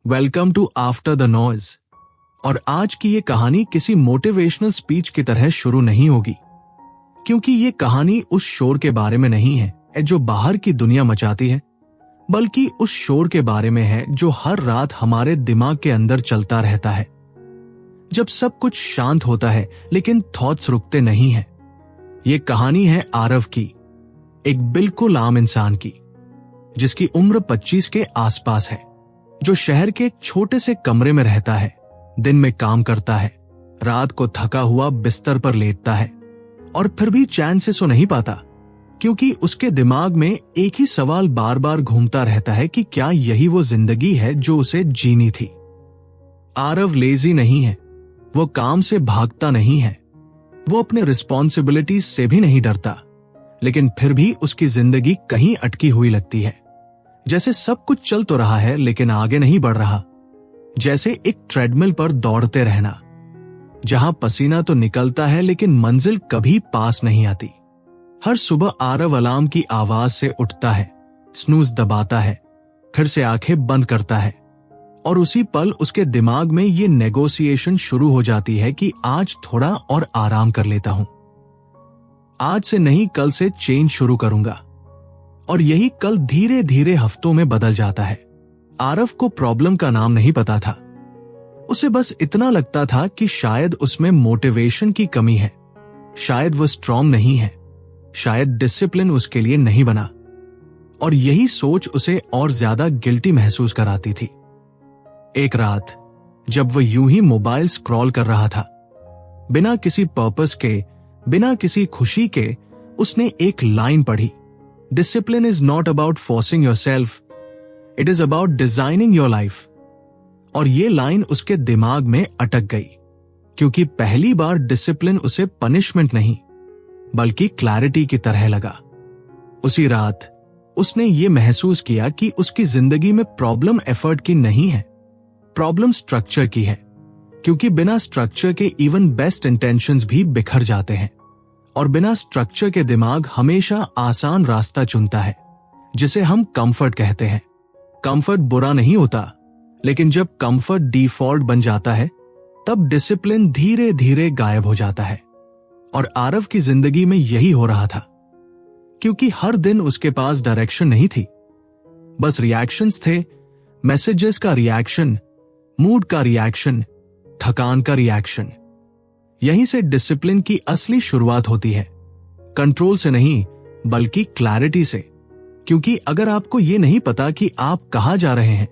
Welcome to after the noise. और आज की ये कहानी किसी मोटिवेशनल स्पीच की तरह शुरू नहीं होगी, क्योंकि ये कहानी उस शोर के बारे में नहीं है जो बाहर की दुनिया मचाती है, बल्कि उस शोर के बारे में है जो हर रात हमारे दिमाग के अंदर चलता रहता है जब सब कुछ शांत होता है लेकिन थॉट्स रुकते नहीं हैं। ये कहानी है आरव की, एक बिल्कुल आम इंसान की, जिसकी उम्र 25 के आसपास है, जो शहर के एक छोटे से कमरे में रहता है, दिन में काम करता है, रात को थका हुआ बिस्तर पर लेटता है और फिर भी चैन से सो नहीं पाता, क्योंकि उसके दिमाग में एक ही सवाल बार बार घूमता रहता है कि क्या यही वो जिंदगी है जो उसे जीनी थी। आरव लेजी नहीं है, वो काम से भागता नहीं है, वो अपने रिस्पॉन्सिबिलिटीज से भी नहीं डरता, लेकिन फिर भी उसकी जिंदगी कहीं अटकी हुई लगती है। जैसे सब कुछ चल तो रहा है लेकिन आगे नहीं बढ़ रहा, जैसे एक ट्रेडमिल पर दौड़ते रहना, जहां पसीना तो निकलता है लेकिन मंजिल कभी पास नहीं आती। हर सुबह आरव अलार्म की आवाज से उठता है, स्नूज दबाता है, फिर से आंखें बंद करता है और उसी पल उसके दिमाग में ये नेगोशिएशन शुरू हो जाती है कि आज थोड़ा और आराम कर लेता हूं, आज से नहीं कल से चेंज शुरू करूंगा। और यही कल धीरे धीरे हफ्तों में बदल जाता है। आरव को प्रॉब्लम का नाम नहीं पता था, उसे बस इतना लगता था कि शायद उसमें मोटिवेशन की कमी है, शायद वो स्ट्रांग नहीं है, शायद डिसिप्लिन उसके लिए नहीं बना। और यही सोच उसे और ज्यादा गिल्टी महसूस कराती थी। एक रात जब वो यूं ही मोबाइल स्क्रॉल कर रहा था, बिना किसी पर्पस के, बिना किसी खुशी के, उसने एक लाइन पढ़ी, discipline is not about forcing yourself, it is about designing your life. और ये लाइन उसके दिमाग में अटक गई, क्योंकि पहली बार डिसिप्लिन उसे पनिशमेंट नहीं बल्कि क्लैरिटी की तरह लगा। उसी रात उसने ये महसूस किया कि उसकी जिंदगी में प्रॉब्लम एफर्ट की नहीं है, प्रॉब्लम स्ट्रक्चर की है, क्योंकि बिना स्ट्रक्चर के इवन बेस्ट इंटेंशंस भी बिखर जाते हैं और बिना स्ट्रक्चर के दिमाग हमेशा आसान रास्ता चुनता है, जिसे हम कंफर्ट कहते हैं। कंफर्ट बुरा नहीं होता, लेकिन जब कंफर्ट डिफॉल्ट बन जाता है तब डिसिप्लिन धीरे धीरे गायब हो जाता है। और आरव की जिंदगी में यही हो रहा था, क्योंकि हर दिन उसके पास डायरेक्शन नहीं थी, बस रिएक्शंस थे, मैसेजेस का रिएक्शन, मूड का रिएक्शन, थकान का रिएक्शन। यहीं से डिसिप्लिन की असली शुरुआत होती है, कंट्रोल से नहीं बल्कि क्लैरिटी से। क्योंकि अगर आपको ये नहीं पता कि आप कहां जा रहे हैं,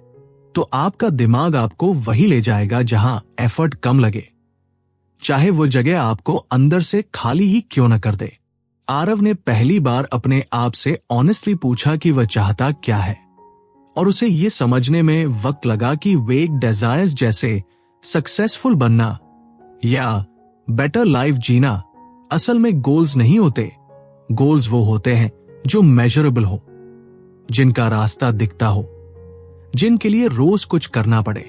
तो आपका दिमाग आपको वही ले जाएगा जहां एफर्ट कम लगे, चाहे वो जगह आपको अंदर से खाली ही क्यों न कर दे। आरव ने पहली बार अपने आप से ऑनेस्टली पूछा कि वह चाहता क्या है, और उसे ये समझने में वक्त लगा कि वेग डिजायर्स जैसे सक्सेसफुल बनना या बेटर लाइफ जीना असल में गोल्स नहीं होते। गोल्स वो होते हैं जो मेजरेबल हो, जिनका रास्ता दिखता हो, जिनके लिए रोज कुछ करना पड़े।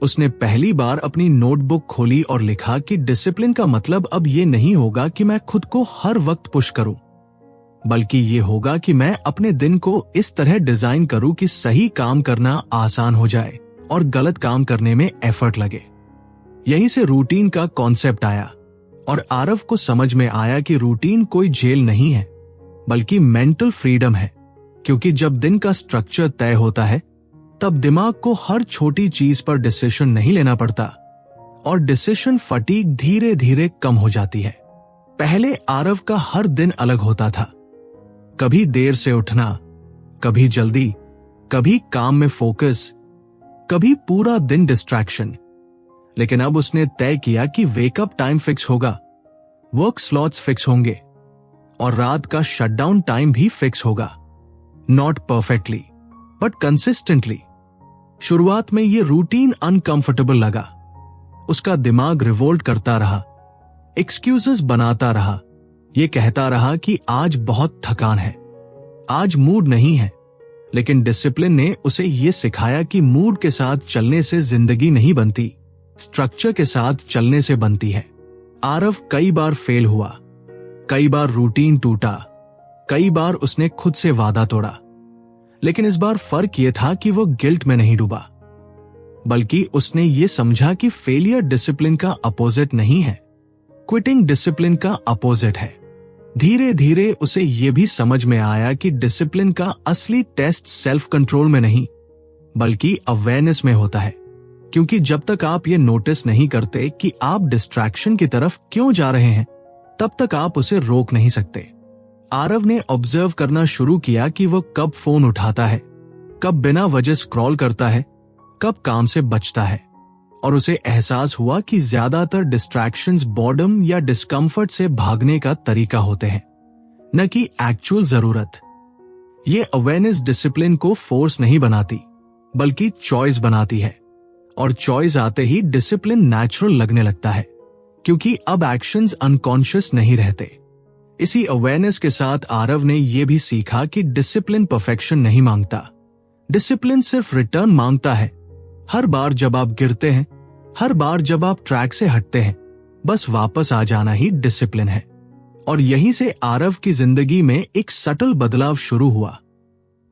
उसने पहली बार अपनी नोटबुक खोली और लिखा कि डिसिप्लिन का मतलब अब ये नहीं होगा कि मैं खुद को हर वक्त पुश करूं, बल्कि ये होगा कि मैं अपने दिन को इस तरह डिजाइन करूं कि सही काम करना आसान हो जाए और गलत काम करने में एफर्ट लगे। यहीं से रूटीन का कॉन्सेप्ट आया और आरव को समझ में आया कि रूटीन कोई जेल नहीं है बल्कि मेंटल फ्रीडम है, क्योंकि जब दिन का स्ट्रक्चर तय होता है तब दिमाग को हर छोटी चीज पर डिसीजन नहीं लेना पड़ता और डिसीजन फटीग धीरे धीरे कम हो जाती है। पहले आरव का हर दिन अलग होता था, कभी देर से उठना, कभी जल्दी, कभी काम में फोकस, कभी पूरा दिन डिस्ट्रैक्शन। लेकिन अब उसने तय किया कि वेकअप टाइम फिक्स होगा, वर्क स्लॉट्स फिक्स होंगे और रात का शटडाउन टाइम भी फिक्स होगा। Not perfectly but consistently. शुरुआत में ये रूटीन अनकंफर्टेबल लगा, उसका दिमाग रिवोल्ट करता रहा, एक्सक्यूजेस बनाता रहा, ये कहता रहा कि आज बहुत थकान है, आज मूड नहीं है। लेकिन डिसिप्लिन ने उसे ये सिखाया कि मूड के साथ चलने से जिंदगी नहीं बनती, स्ट्रक्चर के साथ चलने से बनती है। आरव कई बार फेल हुआ, कई बार रूटीन टूटा, कई बार उसने खुद से वादा तोड़ा, लेकिन इस बार फर्क यह था कि वो गिल्ट में नहीं डूबा। बल्कि उसने ये समझा कि फेलियर डिसिप्लिन का अपोजिट नहीं है, क्विटिंग डिसिप्लिन का अपोजिट है। धीरे धीरे उसे यह भी समझ में आया कि डिसिप्लिन का असली टेस्ट सेल्फ कंट्रोल में नहीं बल्कि अवेयरनेस में होता है, क्योंकि जब तक आप ये नोटिस नहीं करते कि आप डिस्ट्रैक्शन की तरफ क्यों जा रहे हैं, तब तक आप उसे रोक नहीं सकते। आरव ने ऑब्जर्व करना शुरू किया कि वह कब फोन उठाता है, कब बिना वजह स्क्रॉल करता है, कब काम से बचता है, और उसे एहसास हुआ कि ज्यादातर डिस्ट्रैक्शंस बॉर्डम या डिस्कम्फर्ट से भागने का तरीका होते हैं, न कि एक्चुअल जरूरत। ये अवेयरनेस डिसिप्लिन को फोर्स नहीं बनाती बल्कि चॉइस बनाती है, और चॉइस आते ही डिसिप्लिन नेचुरल लगने लगता है, क्योंकि अब एक्शंस अनकॉन्शियस नहीं रहते। इसी अवेयरनेस के साथ आरव ने यह भी सीखा कि डिसिप्लिन परफेक्शन नहीं मांगता, डिसिप्लिन सिर्फ रिटर्न मांगता है। हर बार जब आप गिरते हैं, हर बार जब आप ट्रैक से हटते हैं, बस वापस आ जाना ही डिसिप्लिन है। और यहीं से आरव की जिंदगी में एक सटल बदलाव शुरू हुआ।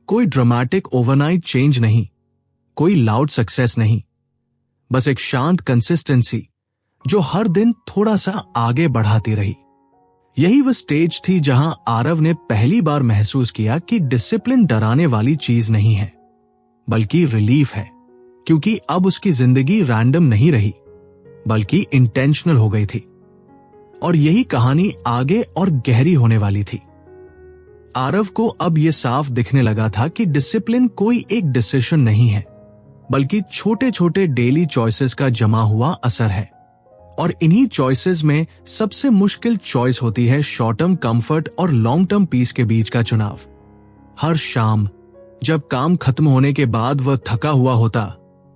कोई ड्रामेटिक ओवरनाइट चेंज नहीं, कोई लाउड सक्सेस नहीं, बस एक शांत कंसिस्टेंसी जो हर दिन थोड़ा सा आगे बढ़ाती रही। यही वह स्टेज थी जहां आरव ने पहली बार महसूस किया कि डिसिप्लिन डराने वाली चीज नहीं है बल्कि रिलीफ है, क्योंकि अब उसकी जिंदगी रैंडम नहीं रही बल्कि इंटेंशनल हो गई थी। और यही कहानी आगे और गहरी होने वाली थी। आरव को अब यह साफ दिखने लगा था कि डिसिप्लिन कोई एक डिसीजन नहीं है बल्कि छोटे छोटे डेली चॉइसेस का जमा हुआ असर है। और इन्हीं चॉइसेस में सबसे मुश्किल चॉइस होती है शॉर्ट टर्म कंफर्ट और लॉन्ग टर्म पीस के बीच का चुनाव। हर शाम जब काम खत्म होने के बाद वह थका हुआ होता,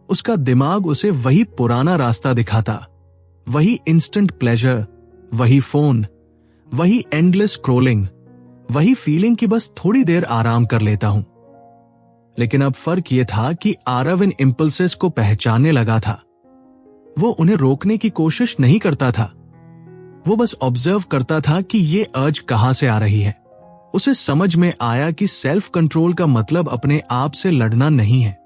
उसका दिमाग उसे वही पुराना रास्ता दिखाता, वही इंस्टेंट प्लेजर, वही फोन, वही एंडलेस स्क्रॉलिंग, वही फीलिंग कि बस थोड़ी देर आराम कर लेता हूं। लेकिन अब फर्क यह था कि आरव इन इंपल्सेस को पहचानने लगा था। वो उन्हें रोकने की कोशिश नहीं करता था, वो बस ऑब्जर्व करता था कि ये अर्ज कहां से आ रही है। उसे समझ में आया कि सेल्फ कंट्रोल का मतलब अपने आप से लड़ना नहीं है,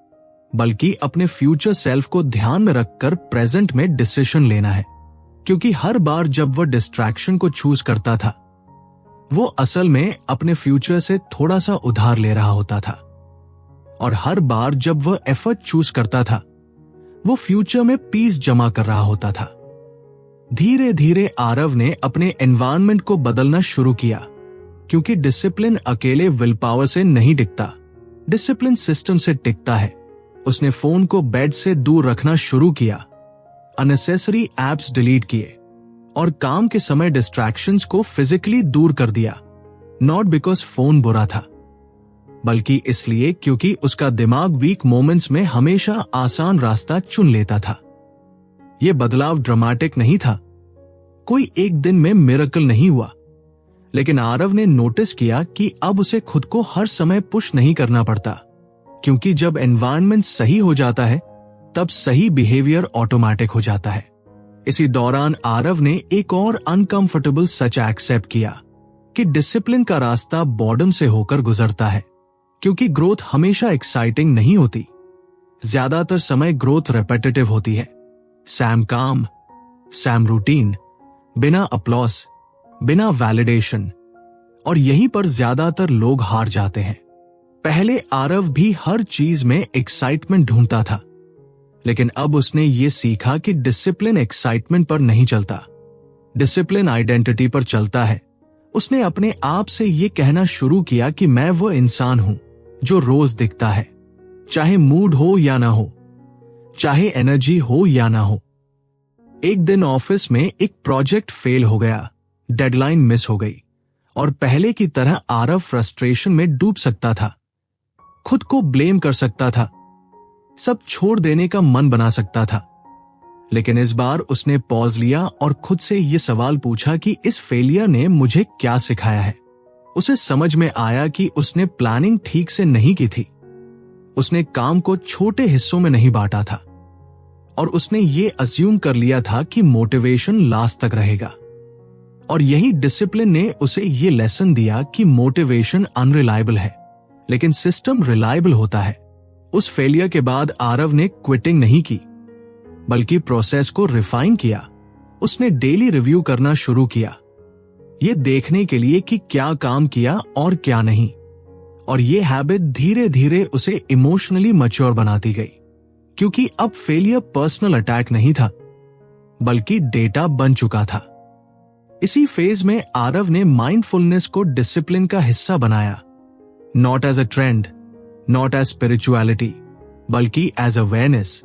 बल्कि अपने फ्यूचर सेल्फ को ध्यान में रखकर प्रेजेंट में डिसीजन लेना है। क्योंकि हर बार जब वह डिस्ट्रैक्शन को चूज करता था, वो असल में अपने फ्यूचर से थोड़ा सा उधार ले रहा होता था। और हर बार जब वह एफर्ट चूज करता था, वो फ्यूचर में पीस जमा कर रहा होता था। धीरे धीरे आरव ने अपने एनवायरनमेंट को बदलना शुरू किया, क्योंकि डिसिप्लिन अकेले विल पावर से नहीं टिकता, डिसिप्लिन सिस्टम से टिकता है। उसने फोन को बेड से दूर रखना शुरू किया, अननेसेसरी एप्स डिलीट किए और काम के समय डिस्ट्रैक्शंस को फिजिकली दूर कर दिया। नॉट बिकॉज फोन बुरा था, बल्कि इसलिए क्योंकि उसका दिमाग वीक मोमेंट्स में हमेशा आसान रास्ता चुन लेता था। यह बदलाव ड्रामेटिक नहीं था, कोई एक दिन में मिरेकल नहीं हुआ, लेकिन आरव ने नोटिस किया कि अब उसे खुद को हर समय पुश नहीं करना पड़ता, क्योंकि जब एनवायरनमेंट सही हो जाता है तब सही बिहेवियर ऑटोमेटिक हो जाता है। इसी दौरान आरव ने एक और अनकंफर्टेबल सच एक्सेप्ट किया कि डिसिप्लिन का रास्ता बॉर्डम से होकर गुजरता है, क्योंकि ग्रोथ हमेशा एक्साइटिंग नहीं होती। ज्यादातर समय ग्रोथ रेपिटेटिव होती है, सैम काम, सैम रूटीन, बिना अप्लॉस, बिना वैलिडेशन। और यहीं पर ज्यादातर लोग हार जाते हैं। पहले आरव भी हर चीज में एक्साइटमेंट ढूंढता था, लेकिन अब उसने ये सीखा कि डिसिप्लिन एक्साइटमेंट पर नहीं चलता, डिसिप्लिन आइडेंटिटी पर चलता है। उसने अपने आप से ये कहना शुरू किया कि मैं वो इंसान हूं जो रोज दिखता है, चाहे मूड हो या ना हो, चाहे एनर्जी हो या ना हो। एक दिन ऑफिस में एक प्रोजेक्ट फेल हो गया, डेडलाइन मिस हो गई और पहले की तरह आरव फ्रस्ट्रेशन में डूब सकता था, खुद को ब्लेम कर सकता था, सब छोड़ देने का मन बना सकता था। लेकिन इस बार उसने पॉज लिया और खुद से यह सवाल पूछा कि इस फेलियर ने मुझे क्या सिखाया है। उसे समझ में आया कि उसने प्लानिंग ठीक से नहीं की थी, उसने काम को छोटे हिस्सों में नहीं बांटा था और उसने ये अज्यूम कर लिया था कि मोटिवेशन लास्ट तक रहेगा। और यही डिसिप्लिन ने उसे ये लेसन दिया कि मोटिवेशन अनरिलायबल है, लेकिन सिस्टम रिलायबल होता है। उस फेलियर के बाद आरव ने क्विटिंग नहीं की, बल्कि प्रोसेस को रिफाइन किया। उसने डेली रिव्यू करना शुरू किया, ये देखने के लिए कि क्या काम किया और क्या नहीं। और ये हैबिट धीरे धीरे उसे इमोशनली मैच्योर बनाती गई, क्योंकि अब फेलियर पर्सनल अटैक नहीं था, बल्कि डेटा बन चुका था। इसी फेज में आरव ने माइंडफुलनेस को डिसिप्लिन का हिस्सा बनाया, not as a trend, not as spirituality, बल्कि एज अवेयरनेस।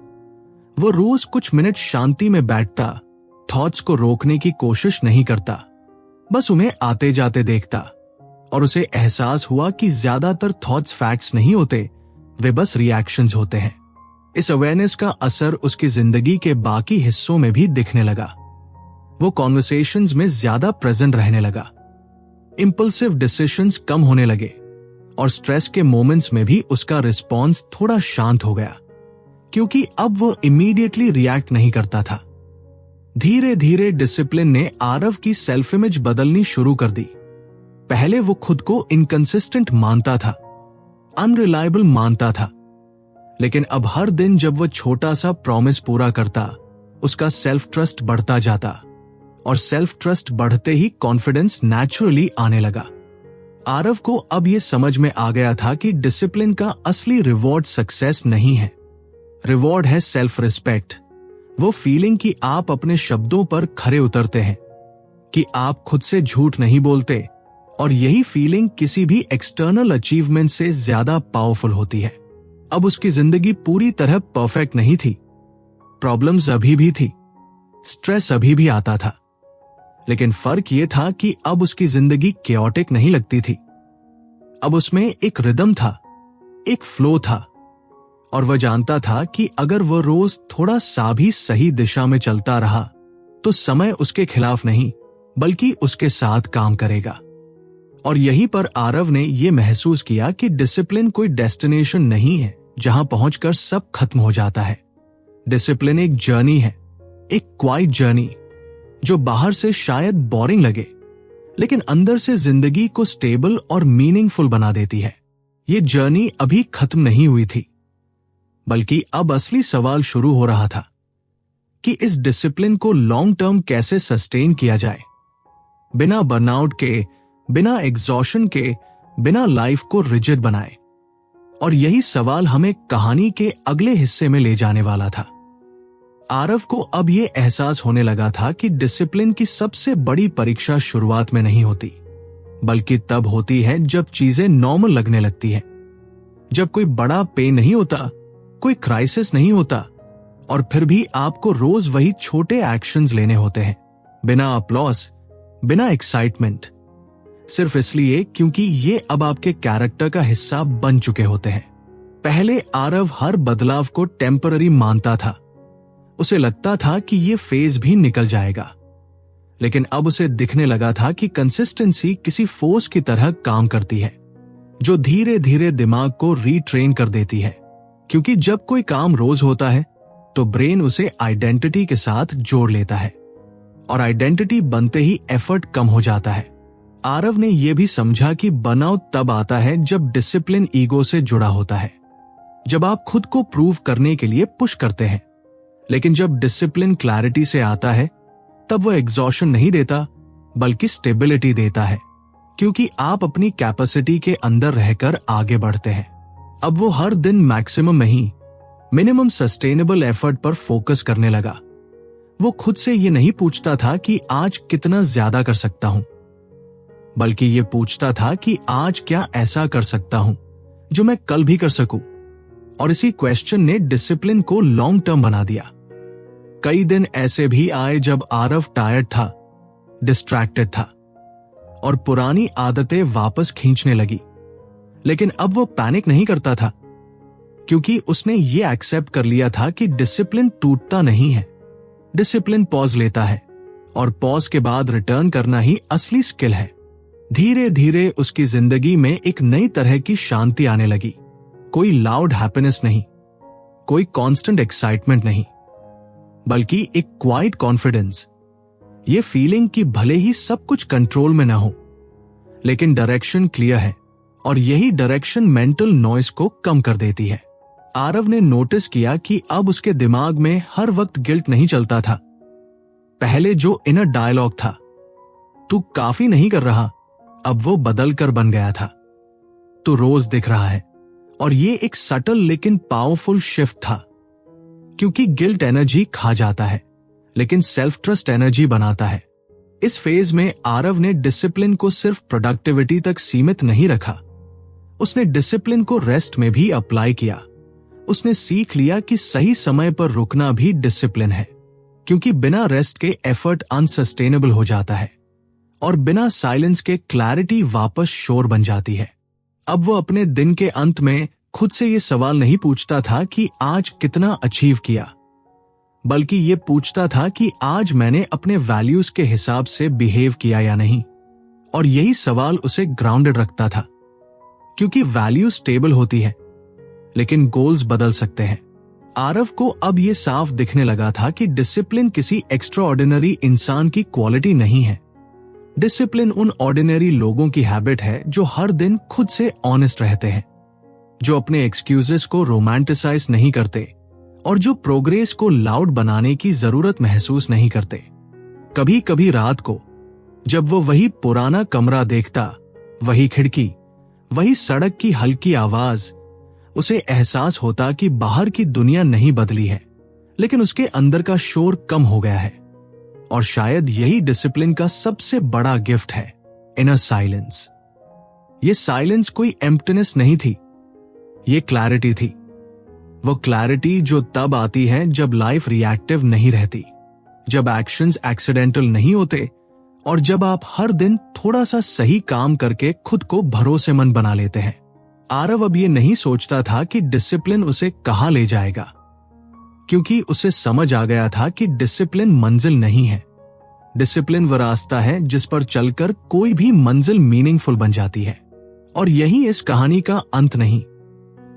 वो रोज कुछ मिनट शांति में बैठता, थॉट्स को रोकने की कोशिश नहीं करता, बस उन्हें आते जाते देखता, और उसे एहसास हुआ कि ज्यादातर थॉट्स फैक्ट्स नहीं होते, वे बस रिएक्शंस होते हैं। इस अवेयरनेस का असर उसकी जिंदगी के बाकी हिस्सों में भी दिखने लगा। वो कॉन्वर्सेशंस में ज्यादा प्रेजेंट रहने लगा, इंपल्सिव डिसीजंस कम होने लगे, और स्ट्रेस के मोमेंट्स में भी उसका रिस्पॉन्स थोड़ा शांत हो गया, क्योंकि अब वो इमीडिएटली रिएक्ट नहीं करता था। धीरे धीरे डिसिप्लिन ने आरव की सेल्फ इमेज बदलनी शुरू कर दी। पहले वो खुद को इनकंसिस्टेंट मानता था, अनरिलायबल मानता था, लेकिन अब हर दिन जब वो छोटा सा प्रॉमिस पूरा करता, उसका सेल्फ ट्रस्ट बढ़ता जाता, और सेल्फ ट्रस्ट बढ़ते ही कॉन्फिडेंस नेचुरली आने लगा। आरव को अब ये समझ में आ गया था कि डिसिप्लिन का असली रिवॉर्ड सक्सेस नहीं है, रिवॉर्ड है सेल्फ रिस्पेक्ट। वो फीलिंग कि आप अपने शब्दों पर खरे उतरते हैं, कि आप खुद से झूठ नहीं बोलते, और यही फीलिंग किसी भी एक्सटर्नल अचीवमेंट से ज्यादा पावरफुल होती है। अब उसकी जिंदगी पूरी तरह परफेक्ट नहीं थी, प्रॉब्लम्स अभी भी थी, स्ट्रेस अभी भी आता था, लेकिन फर्क यह था कि अब उसकी जिंदगी केओटिक नहीं लगती थी। अब उसमें एक रिदम था, एक फ्लो था, और वह जानता था कि अगर वह रोज थोड़ा सा भी सही दिशा में चलता रहा, तो समय उसके खिलाफ नहीं, बल्कि उसके साथ काम करेगा। और यहीं पर आरव ने यह महसूस किया कि डिसिप्लिन कोई डेस्टिनेशन नहीं है जहां पहुंचकर सब खत्म हो जाता है। डिसिप्लिन एक जर्नी है, एक क्वाइट जर्नी, जो बाहर से शायद बोरिंग लगे, लेकिन अंदर से जिंदगी को स्टेबल और मीनिंगफुल बना देती है। ये जर्नी अभी खत्म नहीं हुई थी, बल्कि अब असली सवाल शुरू हो रहा था कि इस डिसिप्लिन को लॉन्ग टर्म कैसे सस्टेन किया जाए, बिना बर्नआउट के, बिना एग्जॉशन के, बिना लाइफ को रिजिड बनाए। और यही सवाल हमें कहानी के अगले हिस्से में ले जाने वाला था। आरव को अब यह एहसास होने लगा था कि डिसिप्लिन की सबसे बड़ी परीक्षा शुरुआत में नहीं होती, बल्कि तब होती है जब चीजें नॉर्मल लगने लगती हैं, जब कोई बड़ा पेन नहीं होता, कोई क्राइसिस नहीं होता, और फिर भी आपको रोज वही छोटे एक्शंस लेने होते हैं, बिना अपलॉस, बिना एक्साइटमेंट, सिर्फ इसलिए क्योंकि ये अब आपके कैरेक्टर का हिस्सा बन चुके होते हैं। पहले आरव हर बदलाव को टेम्पररी मानता था, उसे लगता था कि ये फेज भी निकल जाएगा, लेकिन अब उसे दिखने लगा था कि कंसिस्टेंसी किसी फोर्स की तरह काम करती है, जो धीरे धीरे दिमाग को रीट्रेन कर देती है। क्योंकि जब कोई काम रोज होता है, तो ब्रेन उसे आइडेंटिटी के साथ जोड़ लेता है, और आइडेंटिटी बनते ही एफर्ट कम हो जाता है। आरव ने यह भी समझा कि बर्नआउट तब आता है जब डिसिप्लिन ईगो से जुड़ा होता है, जब आप खुद को प्रूव करने के लिए पुश करते हैं। लेकिन जब डिसिप्लिन क्लैरिटी से आता है, तब वह एग्जॉशन नहीं देता, बल्कि स्टेबिलिटी देता है, क्योंकि आप अपनी कैपेसिटी के अंदर रहकर आगे बढ़ते हैं। अब वो हर दिन मैक्सिमम नहीं, मिनिमम सस्टेनेबल एफर्ट पर फोकस करने लगा। वो खुद से ये नहीं पूछता था कि आज कितना ज्यादा कर सकता हूं, बल्कि ये पूछता था कि आज क्या ऐसा कर सकता हूं जो मैं कल भी कर सकूं। और इसी क्वेश्चन ने डिसिप्लिन को लॉन्ग टर्म बना दिया। कई दिन ऐसे भी आए जब आरव टायर्ड था, डिस्ट्रैक्टेड था, और पुरानी आदतें वापस खींचने लगी, लेकिन अब वो पैनिक नहीं करता था, क्योंकि उसने ये एक्सेप्ट कर लिया था कि डिसिप्लिन टूटता नहीं है। डिसिप्लिन पॉज लेता है, और पॉज के बाद रिटर्न करना ही असली स्किल है। धीरे धीरे उसकी जिंदगी में एक नई तरह की शांति आने लगी। कोई लाउड हैप्पीनेस नहीं, कोई कांस्टेंट एक्साइटमेंट नहीं, बल्कि एक क्वाइट कॉन्फिडेंस। ये फीलिंग कि भले ही सब कुछ कंट्रोल में ना हो, लेकिन डायरेक्शन क्लियर है, और यही डायरेक्शन मेंटल नॉइज को कम कर देती है। आरव ने नोटिस किया कि अब उसके दिमाग में हर वक्त गिल्ट नहीं चलता था। पहले जो इनर डायलॉग था, तू काफी नहीं कर रहा, अब वो बदल कर बन गया था, तू रोज दिख रहा है। और ये एक सटल लेकिन पावरफुल शिफ्ट था, क्योंकि गिल्ट एनर्जी खा जाता है लेकिन सेल्फ ट्रस्ट एनर्जी बनाता है। इस फेज में आरव ने डिसिप्लिन को सिर्फ प्रोडक्टिविटी तक सीमित नहीं रखा, उसने डिसिप्लिन को रेस्ट में भी अप्लाई किया। उसने सीख लिया कि सही समय पर रुकना भी डिसिप्लिन है, क्योंकि बिना रेस्ट के एफर्ट अनसस्टेनेबल हो जाता है और बिना साइलेंस के क्लैरिटी वापस शोर बन जाती है। अब वो अपने दिन के अंत में खुद से ये सवाल नहीं पूछता था कि आज कितना अचीव किया, बल्कि ये पूछता था कि आज मैंने अपने वैल्यूज के हिसाब से बिहेव किया या नहीं। और यही सवाल उसे ग्राउंडेड रखता था, क्योंकि वैल्यू स्टेबल होती है लेकिन गोल्स बदल सकते हैं। आरव को अब ये साफ दिखने लगा था कि डिसिप्लिन किसी एक्स्ट्राऑर्डिनरी इंसान की क्वालिटी नहीं है। डिसिप्लिन उन ऑर्डिनरी लोगों की हैबिट है जो हर दिन खुद से ऑनेस्ट रहते हैं, जो अपने एक्सक्यूजेस को रोमांटिसाइज नहीं करते और जो प्रोग्रेस को लाउड बनाने की जरूरत महसूस नहीं करते। कभी कभी रात को जब वो वही पुराना कमरा देखता, वही खिड़की, वही सड़क की हल्की आवाज, उसे एहसास होता कि बाहर की दुनिया नहीं बदली है लेकिन उसके अंदर का शोर कम हो गया है। और शायद यही डिसिप्लिन का सबसे बड़ा गिफ्ट है, इनर साइलेंस। ये साइलेंस कोई एम्प्टीनेस नहीं थी, ये क्लैरिटी थी। वो क्लैरिटी जो तब आती है जब लाइफ रिएक्टिव नहीं रहती, जब एक्शंस एक्सीडेंटल नहीं होते और जब आप हर दिन थोड़ा सा सही काम करके खुद को भरोसेमंद बना लेते हैं। आरव अब ये नहीं सोचता था कि डिसिप्लिन उसे कहां ले जाएगा, क्योंकि उसे समझ आ गया था कि डिसिप्लिन मंजिल नहीं है। डिसिप्लिन वो रास्ता है जिस पर चलकर कोई भी मंजिल मीनिंगफुल बन जाती है। और यही इस कहानी का अंत नहीं,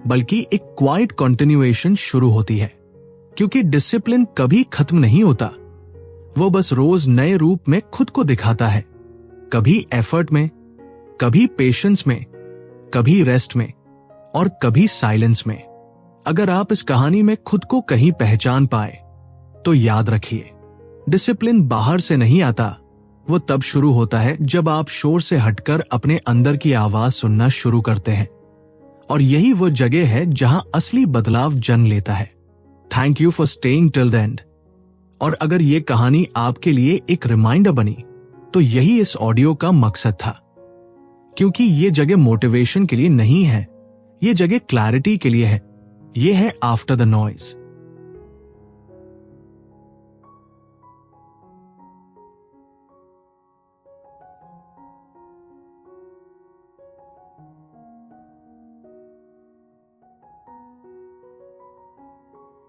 बल्कि एक क्वाइट कंटिन्यूएशन शुरू होती है, क्योंकि डिसिप्लिन कभी खत्म नहीं होता। वो बस रोज नए रूप में खुद को दिखाता है, कभी एफर्ट में, कभी पेशेंस में, कभी रेस्ट में और कभी साइलेंस में। अगर आप इस कहानी में खुद को कहीं पहचान पाए तो याद रखिए, डिसिप्लिन बाहर से नहीं आता, वो तब शुरू होता है जब आप शोर से हटकर अपने अंदर की आवाज सुनना शुरू करते हैं। और यही वो जगह है जहां असली बदलाव जन्म लेता है। Thank you for staying till the end. और अगर ये कहानी आपके लिए एक रिमाइंडर बनी तो यही इस ऑडियो का मकसद था, क्योंकि ये जगह मोटिवेशन के लिए नहीं है, ये जगह क्लैरिटी के लिए है। ये है आफ्टर द नॉइज।